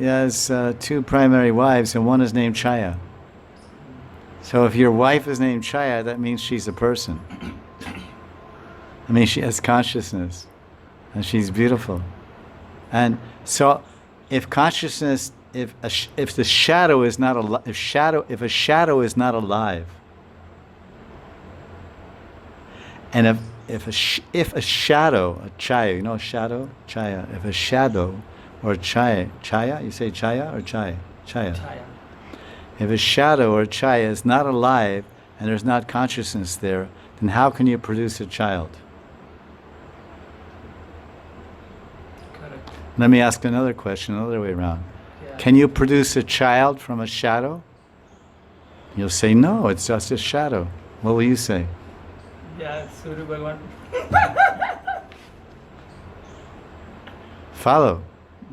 has two primary wives, and one is named Chaya. So if your wife is named Chaya, that means she's a person. I mean, she has consciousness, and she's beautiful. And so, if consciousness, if the shadow is not if a shadow is not alive, and if a shadow, a chaya, you know a shadow, chaya. If a shadow or chaya, you say chaya or chaya, chaya. If a shadow or chaya is not alive and there's not consciousness there, then how can you produce a child? Correct. Let me ask another question, another way around. Yeah. Can you produce a child from a shadow? You'll say, no, it's just a shadow. What will you say? Yeah, Surya Bhagwan. Follow.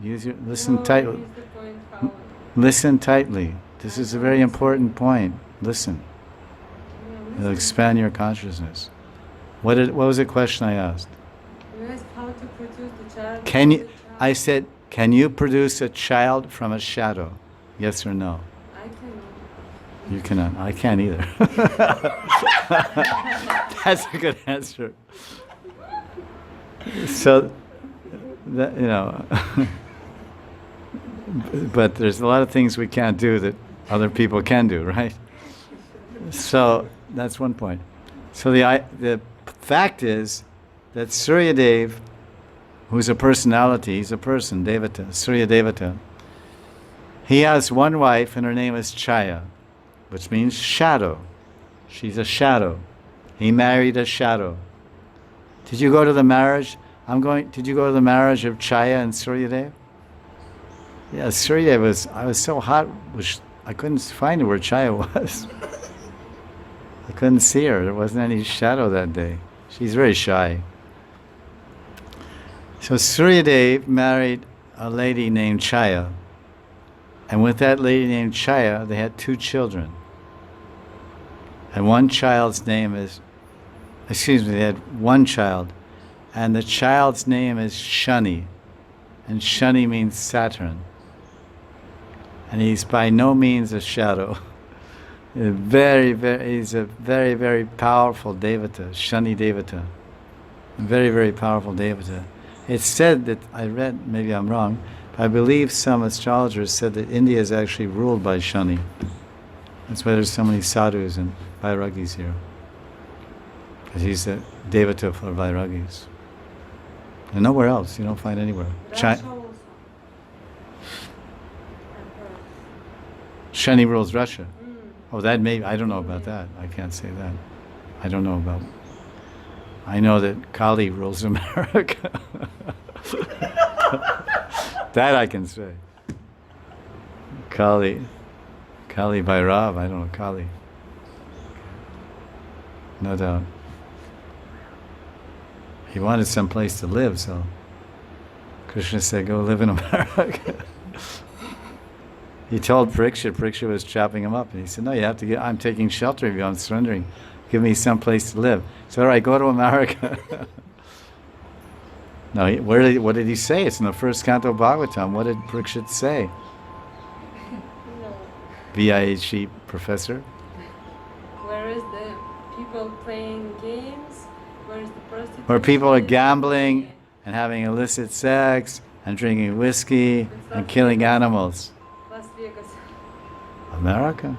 Listen tightly. Listen tightly. This is a very important point. Listen. It'll expand your consciousness. What was the question I asked? You asked how to produce the child. I said, can you produce a child from a shadow? Yes or no? I cannot. You cannot. I can't either. That's a good answer. So, that, you know, but there's a lot of things we can't do that other people can do, right? So that's one point. So the fact is that Suryadev, who's a personality, he's a person, Devata, Surya Devata, he has one wife and her name is Chaya, which means shadow. She's a shadow. He married a shadow. Did you go to the marriage? Did you go to the marriage of Chaya and Suryadev? Yeah, Suryadev I was so hot, I couldn't find where Chaya was. I couldn't see her. There wasn't any shadow that day. She's very shy. So Suryadev married a lady named Chaya. And with that lady named Chaya, they had two children. And one child's name is, they had one child. And the child's name is Shani. And Shani means Saturn. And he's by no means a shadow. He's a very, very powerful Devata, Shani Devata. A very, very powerful Devata. It's said that, I read, maybe I'm wrong, but I believe some astrologers said that India is actually ruled by Shani. That's why there's so many sadhus and vairagis here. Because he's a Devata for vairagis. And nowhere else, you don't find anywhere. Russia also. Shani rules Russia. Oh, that may, I don't know about that. I can't say that. I don't know about. I know that Kali rules America. That I can say. Kali Bhairav, I don't know, Kali. No doubt. He wanted some place to live, so Krishna said, go live in America. He told Parikshit was chopping him up, and he said, no, you have to I'm taking shelter of you, I'm surrendering. Give me some place to live. So, all right, go to America. No, what did he say? It's in the first canto of Bhagavatam. What did Parikshit say? No. VIHE professor? Where is the people playing games? Where is the prostitution? Where people are gambling and having illicit sex and drinking whiskey and killing animals. Las Vegas. America.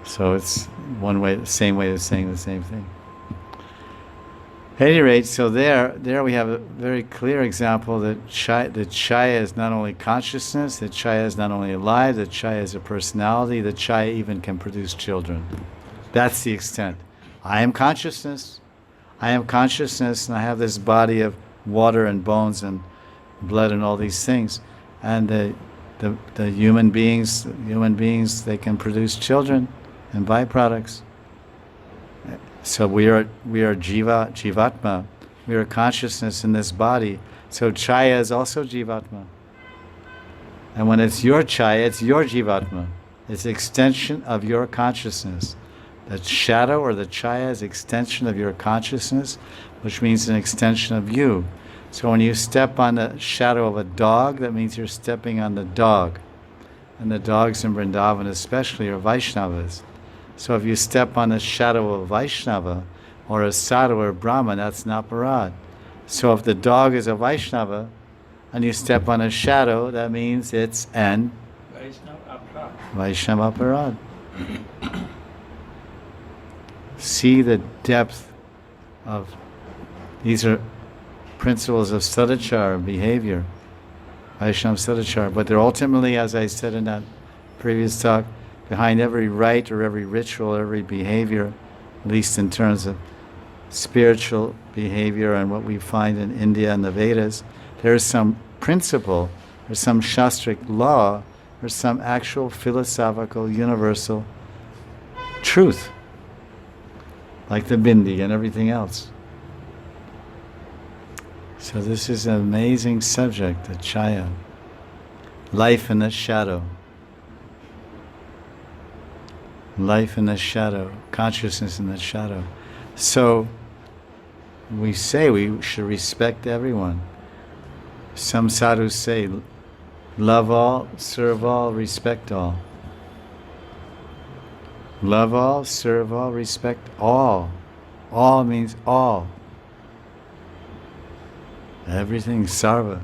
So it's one way, the same way of saying the same thing. At any rate, so there we have a very clear example that Chaya is not only consciousness, that Chaya is not only alive, that Chaya is a personality, that Chaya even can produce children. That's the extent. I am consciousness, and I have this body of water and bones and blood and all these things. And the human beings, they can produce children and byproducts. So we are Jivatma. We are consciousness in this body. So Chaya is also Jivatma. And when it's your Chaya, it's your Jivatma. It's extension of your consciousness. The shadow or the Chaya is extension of your consciousness, which means an extension of you. So when you step on the shadow of a dog, that means you're stepping on the dog. And the dogs in Vrindavan especially are Vaishnavas. So if you step on the shadow of a Vaishnava, or a sadhu or a Brahman, that's not parad. So if the dog is a Vaishnava, and you step on a shadow, that means it's an Vaishnava parad. See the depth of, these are principles of sadachara, behavior, Vaishnava sadachara, but they're ultimately, as I said in that previous talk, behind every rite or every ritual, every behavior, at least in terms of spiritual behavior and what we find in India and the Vedas, there's some principle, there's some shastric law, there's some actual philosophical, universal truth, like the bindi and everything else. So this is an amazing subject, the chaya, life in the shadow. Life in the shadow, consciousness in the shadow. So we say we should respect everyone. Some sadhus say, love all, serve all, respect all. Love all, serve all, respect all. All means all. Everything, sarva.